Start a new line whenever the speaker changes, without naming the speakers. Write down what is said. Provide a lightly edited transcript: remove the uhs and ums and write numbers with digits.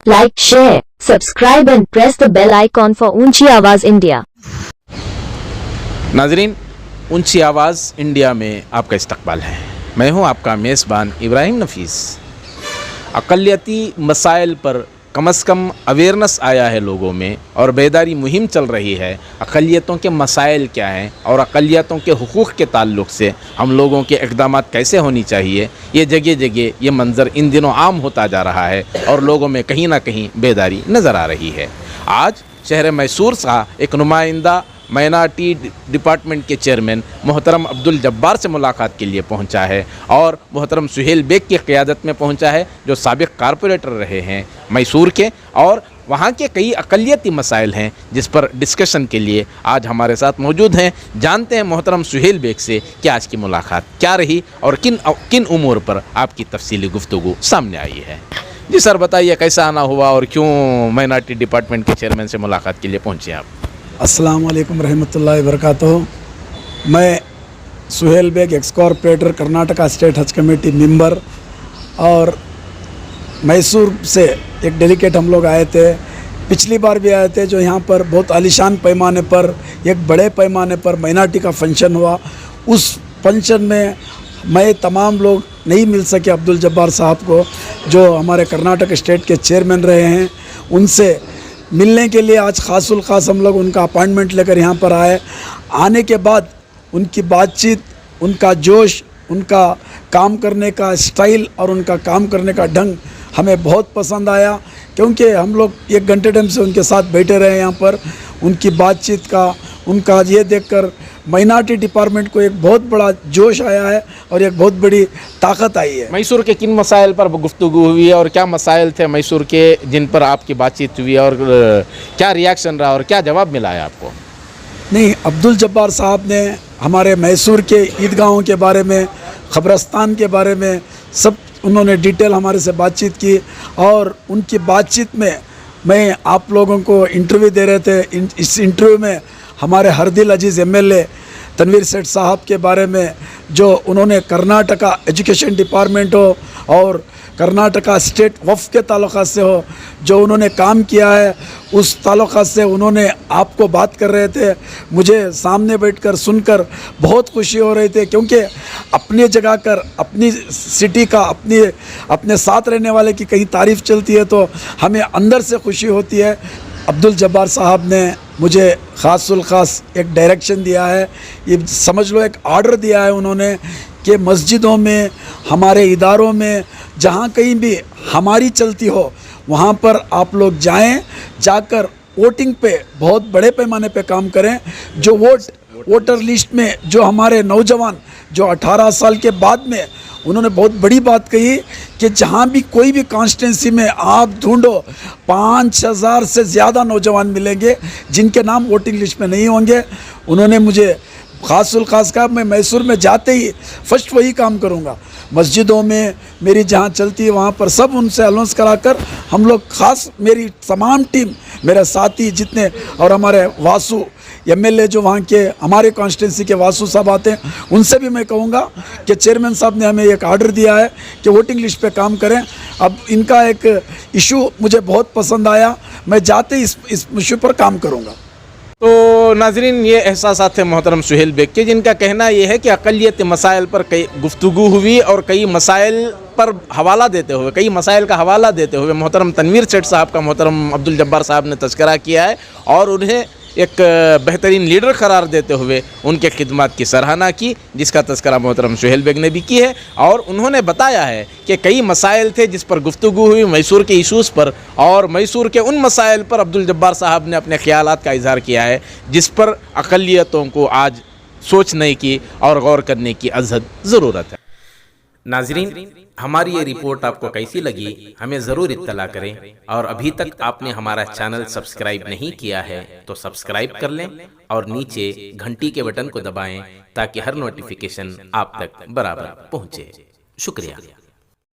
like, share, subscribe and press the bell icon for ऊंची आवाज India.
नाजरीन, ऊंची आवाज़ इंडिया में आपका इस्तकबाल है। मैं हूं आपका मेज़बान इब्राहिम नफीस। अक़लियती मसाइल पर कम से कम अवेयरनेस आया है लोगों में और बेदारी मुहिम चल रही है। अक़लियतों के मसाइल क्या हैं और अक़लियतों के हुकूक़ के ताल्लुक़ से हम लोगों के इक़दामात कैसे होनी चाहिए, ये जगह जगह ये मंज़र इन दिनों आम होता जा रहा है और लोगों में कहीं ना कहीं बेदारी नज़र आ रही है। आज शहर मैसूर का एक नुमाइंदा माइनॉरिटी डिपार्टमेंट के चेयरमैन मोहतरम अब्दुल जब्बार से मुलाकात के लिए पहुंचा है और मोहतरम सुहेल बेग की क़ियादत में पहुंचा है, जो साबिक़ कारपोरेटर रहे हैं मैसूर के, और वहां के कई अक़लियती मसाइल हैं जिस पर डिस्कशन के लिए आज हमारे साथ मौजूद हैं। जानते हैं मोहतरम सुहेल बेग से कि आज की मुलाकात क्या रही और किन उमूर पर आपकी तफसीली गुफ्तगू सामने आई है। जी सर, बताइए कैसा आना हुआ और क्यों माइनॉरिटी डिपार्टमेंट के चेयरमैन से मुलाकात के लिए पहुँचे आप।
अस्सलाम वालेकुम रहमतुल्लाहि वबरकातुहू। मैं Suhail Baig, ex corporator, Karnataka state हज कमेटी मेंबर, और मैसूर से एक डेलीगेट हम लोग आए थे। पिछली बार भी आए थे, जो यहाँ पर बहुत आलीशान पैमाने पर, एक बड़े पैमाने पर माइनॉरिटी का फंक्शन हुआ। उस फंक्शन में मैं तमाम लोग नहीं मिल सके अब्दुल जब्बार साहब को, जो हमारे कर्नाटक स्टेट के चेयरमैन रहे हैं। उनसे मिलने के लिए आज खासुल खास हम लोग उनका अपॉइंटमेंट लेकर यहाँ पर आए। आने के बाद उनकी बातचीत, उनका जोश, उनका काम करने का स्टाइल और उनका काम करने का ढंग हमें बहुत पसंद आया, क्योंकि हम लोग 1 घंटे टाइम से उनके साथ बैठे रहे यहाँ पर। उनकी बातचीत का, उनका ये देखकर माइनॉरिटी डिपार्टमेंट को एक बहुत बड़ा जोश आया है और एक बहुत बड़ी ताकत आई है।
मैसूर के किन मसाइल पर गुफ्तगू हुई है और क्या मसाइल थे मैसूर के जिन पर आपकी बातचीत हुई और क्या रिएक्शन रहा और क्या जवाब मिला है आपको?
नहीं, अब्दुल जब्बार साहब ने हमारे मैसूर के ईदगाहों के बारे में, ख़बरस्तान के बारे में सब उन्होंने डिटेल हमारे से बातचीत की, और उनकी बातचीत में मैं आप लोगों को इंटरव्यू दे रहे थे। इस इंटरव्यू में हमारे हरदिल अजीज़ एमएलए तनवीर सेठ साहब के बारे में, जो उन्होंने कर्नाटका एजुकेशन डिपार्टमेंट हो और कर्नाटका स्टेट वफ़ के ताल्लुक़ात से हो, जो उन्होंने काम किया है, उस ताल्लुक़ात से उन्होंने आपको बात कर रहे थे। मुझे सामने बैठकर सुनकर बहुत खुशी हो रही थी, क्योंकि अपनी जगह कर, अपनी सिटी का, अपने साथ रहने वाले की कहीं तारीफ़ चलती है तो हमें अंदर से खुशी होती है। अब्दुल जब्बार साहब ने मुझे ख़ासुल ख़ास एक डायरेक्शन दिया है, ये समझ लो एक आर्डर दिया है उन्होंने, कि मस्जिदों में, हमारे इदारों में, जहाँ कहीं भी हमारी चलती हो वहाँ पर आप लोग जाएं, जाकर वोटिंग पे बहुत बड़े पैमाने पे काम करें। जो वोटर लिस्ट में जो हमारे नौजवान जो 18 साल के बाद में, उन्होंने बहुत बड़ी बात कही कि जहाँ भी कोई भी कॉन्स्टिट्यूंसी में आप ढूंढो 5000 से ज़्यादा नौजवान मिलेंगे जिनके नाम वोटिंग लिस्ट में नहीं होंगे। उन्होंने मुझे ख़ासुल ख़ास कहा, मैं मैसूर में जाते ही फर्स्ट वही काम करूँगा। मस्जिदों में मेरी जहाँ चलती है वहाँ पर सब उनसे अनाउंस कराकर हम लोग, ख़ास मेरी तमाम टीम, मेरे साथी जितने, और हमारे वासु एमएलए जो वहाँ के हमारे कॉन्स्टिट्यूंसी के वासु साहब आते हैं, उनसे भी मैं कहूँगा कि चेयरमैन साहब ने हमें एक आर्डर दिया है कि वोटिंग लिस्ट पे काम करें। अब इनका एक इशू मुझे बहुत पसंद आया, मैं जाते ही इस इशू पर काम करूँगा।
तो नाजरीन, ये एहसासात थे मोहतरम सुहेल बेग के, जिनका कहना ये है कि अक़लियत मसाइल पर कई गुफ्तगू हुई और कई मसाइल पर हवाला देते हुए, कई मसाइल का हवाला देते हुए मोहतरम तनवीर सेठ साहब का मोहतरम अब्दुल जब्बार साहब ने तज़किरा किया है और उन्हें एक बेहतरीन लीडर करार देते हुए उनके खिदमत की सराहना की, जिसका तज़किरा मोहतरम सुहेल बेग ने भी की है। और उन्होंने बताया है कि कई मसाइल थे जिस पर गुफ्तगू हुई मैसूर के इशूज़ पर, और मैसूर के उन मसाइल पर अब्दुल जब्बार साहब ने अपने ख़यालात का इज़हार किया है जिस पर अक़लियतों को आज सोचने की और गौर करने की अज़हद ज़रूरत है। नाज़रीन, हमारी ये रिपोर्ट आपको कैसी लगी हमें ज़रूर इत्तला करें, और अभी तक आपने हमारा चैनल सब्सक्राइब नहीं किया है तो सब्सक्राइब कर लें और नीचे घंटी के बटन को दबाएं ताकि हर नोटिफिकेशन आप तक बराबर पहुँचे। शुक्रिया।